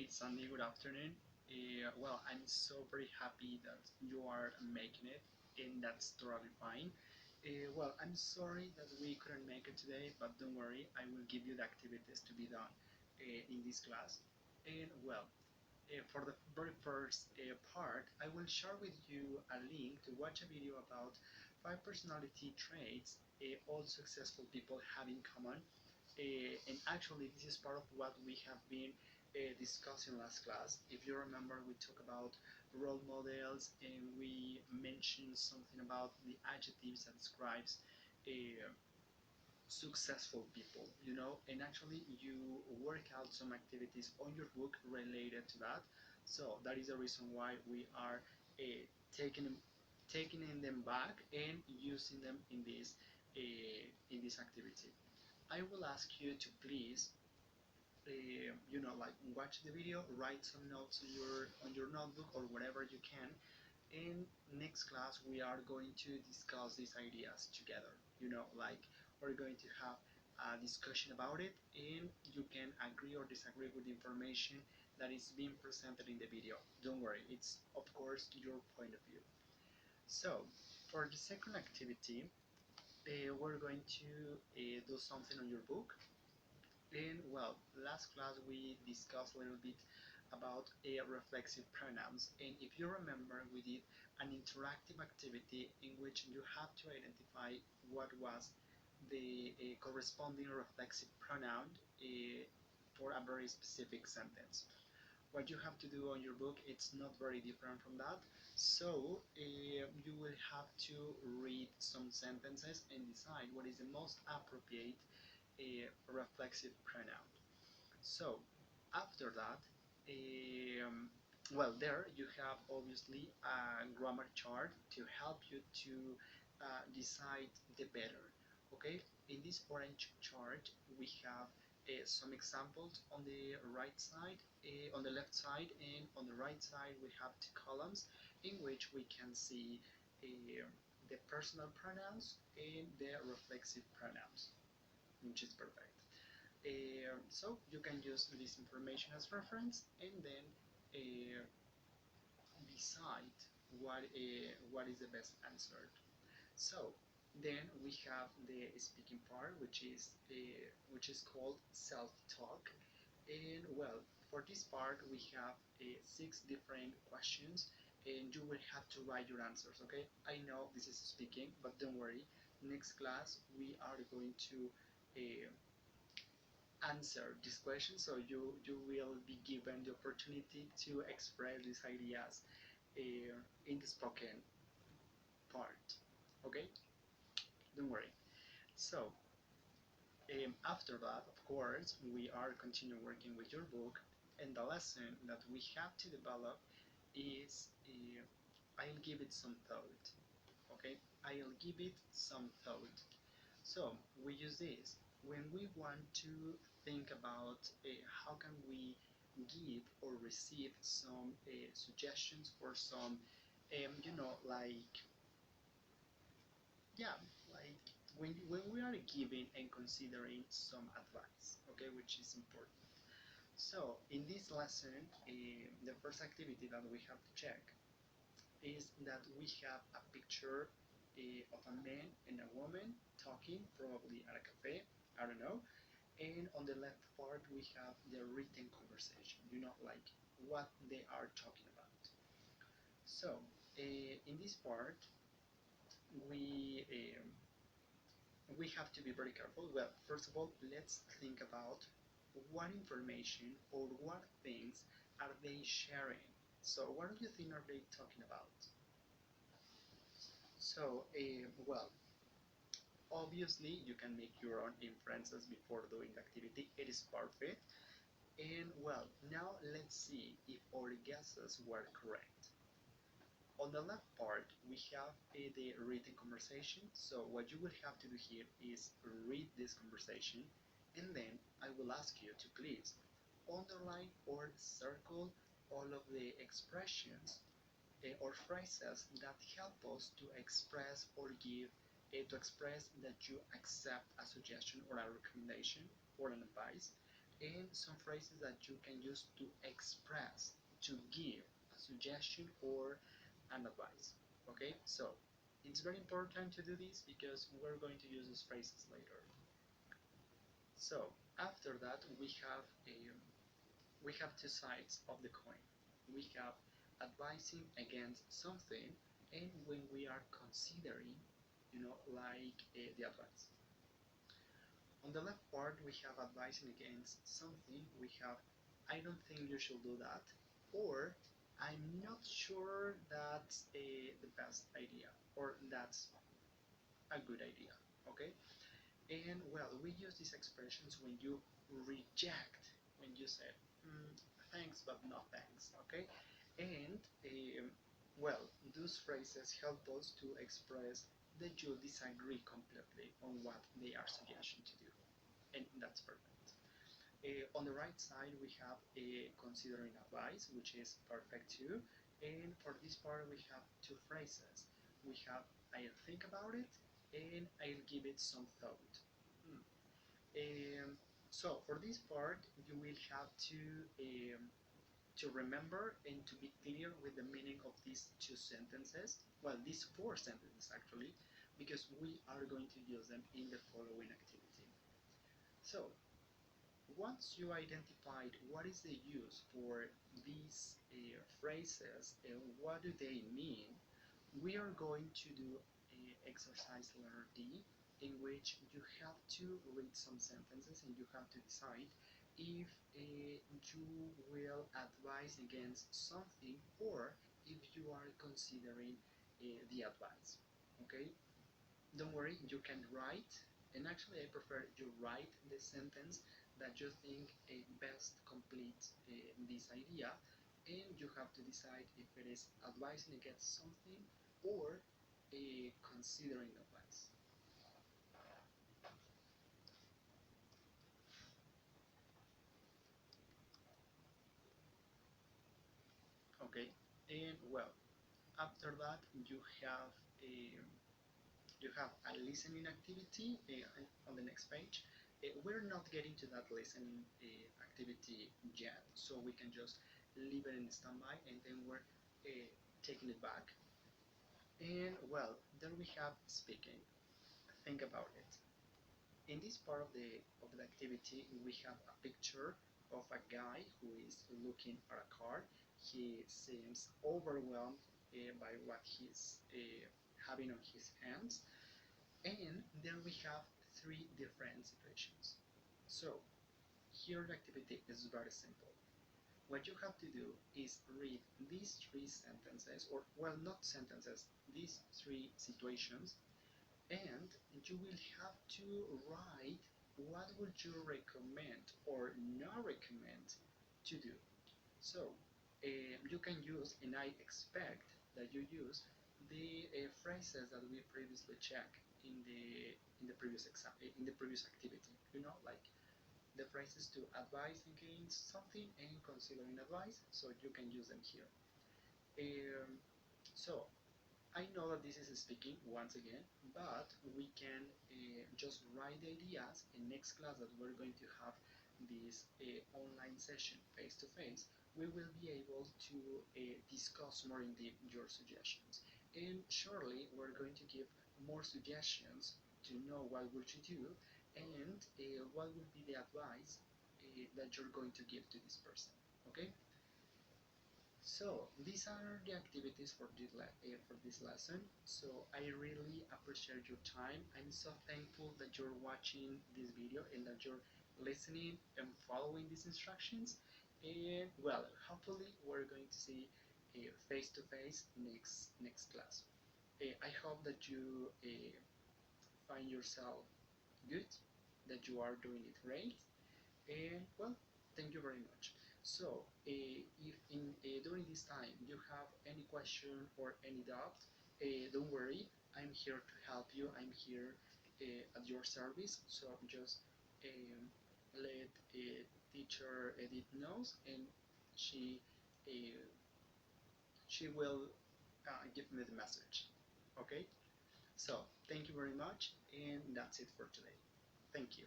Hey Sandy, good afternoon. I'm so very happy that you are making it, and that's totally fine. I'm sorry that we couldn't make it today, but don't worry, I will give you the activities to be done in this class. And for the very first part, I will share with you a link to watch a video about 5 personality traits all successful people have in common. And actually, this is part of what we have been discussing last class. If you remember, we talked about role models and we mentioned something about the adjectives that describes uh, successful people, and actually you work out some activities on your book related to that. So that is the reason why we are taking them back and using them in this activity. I will ask you to please like watch the video, write some notes on your notebook or whatever you can. In next class, we are going to discuss these ideas together. Like we're going to have a discussion about it, and you can agree or disagree with the information that is being presented in the video. Don't worry, it's of course your point of view. So, for the second activity, we're going to do something on your book. And last class we discussed a little bit about reflexive pronouns. And if you remember, we did an interactive activity in which you have to identify what was the corresponding reflexive pronoun for a very specific sentence. What you have to do on your book, it's not very different from that. So you will have to read some sentences and decide what is the most appropriate reflexive pronoun. So after that, there you have obviously a grammar chart to help you to decide the better. Okay, in this orange chart, we have some examples on the right side, on the left side, and on the right side, we have two columns in which we can see the personal pronouns and the reflexive pronouns, which is perfect. So you can use this information as reference and then uh, decide what is the best answer. So then we have the speaking part, which is called self-talk. And for this part we have 6 different questions, and you will have to write your answers. Okay, I know this is speaking, but don't worry. Next class we are going to uh, answer this question, so you will be given the opportunity to express these ideas in the spoken part. Okay, don't worry. So after that, of course, we are continue working with your book, and the lesson that we have to develop is I'll give it some thought. Okay, I'll give it some thought. So we use this when we want to think about how can we give or receive some suggestions or some, like, yeah, like when we are giving and considering some advice, okay, which is important. So in this lesson, the first activity that we have to check is that we have a picture of a man and a woman talking, probably at a cafe, I don't know. And on the left part, we have the written conversation, like what they are talking about. So in this part, we um, we have to be very careful. Well, first of all, let's think about what information or what things are they sharing. So what do you think are they talking about? So, obviously, you can make your own inferences before doing the activity. It is perfect. And now let's see if our guesses were correct. On the left part, we have the written conversation. So what you will have to do here is read this conversation, and then I will ask you to please underline or circle all of the expressions or phrases that help us to express or give to express that you accept a suggestion or a recommendation or an advice. and some phrases that you can use to express, to give a suggestion or an advice. Okay, so it's very important to do this because we're going to use these phrases later. So after that, we have two sides of the coin. We have advising against something, and when we are considering, like the advice. On the left part, we have advising against something. We have, I don't think you should do that, or I'm not sure that's the best idea, or that's a good idea. Okay? And well, we use these expressions when you reject, when you say, mm, thanks but no thanks, okay? And well, those phrases help us to express that you disagree completely on what they are suggesting to do, and that's perfect. On the right side, we have considering advice, which is perfect too. And for this part, we have two phrases. We have I'll think about it and I'll give it some thought. Hmm. So for this part, you will have to remember and to be clear with the meaning of these two sentences. Well, these four sentences actually, because we are going to use them in the following activity. So once you identified what is the use for these phrases and what do they mean, we are going to do exercise letter D, in which you have to read some sentences and you have to decide if you will advise against something or if you are considering the advice. Okay? Don't worry, you can write, and actually I prefer you write the sentence that you think best completes this idea, and you have to decide if it is advising against something or considering advice. Okay, and well, after that a you have a listening activity on the next page. We're not getting to that listening activity yet, so we can just leave it in standby and then we're taking it back. And well, then we have speaking. Think about it. In this part of the activity, we have a picture of a guy who is looking at a car. He seems overwhelmed by what he's having on his hands, and then we have three different situations. So here the activity is very simple. What you have to do is read these three sentences, or well, not sentences, these three situations, and you will have to write what would you recommend or not recommend to do. So you can use, and I expect that you use the phrases that we previously checked in the previous exam in the previous activity. Like the phrases to advise against something and considering advice. So you can use them here. Um, so I know that this is speaking once again, but we can just write the ideas. In next class that we're going to have this online session face to face, we will be able to discuss more in depth your suggestions. And surely we're going to give more suggestions to know what would you do and what would be the advice that you're going to give to this person. Okay? So these are the activities for this lesson. So I really appreciate your time. I'm so thankful that you're watching this video and that you're listening and following these instructions. And well, hopefully we're going to see face to face next class. I hope that you find yourself good, that you are doing it great, and well, thank you very much. So, if during this time you have any question or any doubt, don't worry. I'm here to help you. I'm here at your service. So just let teacher Edith knows, and she uh, she will give me the message. Okay. So thank you very much, and that's it for today. Thank you.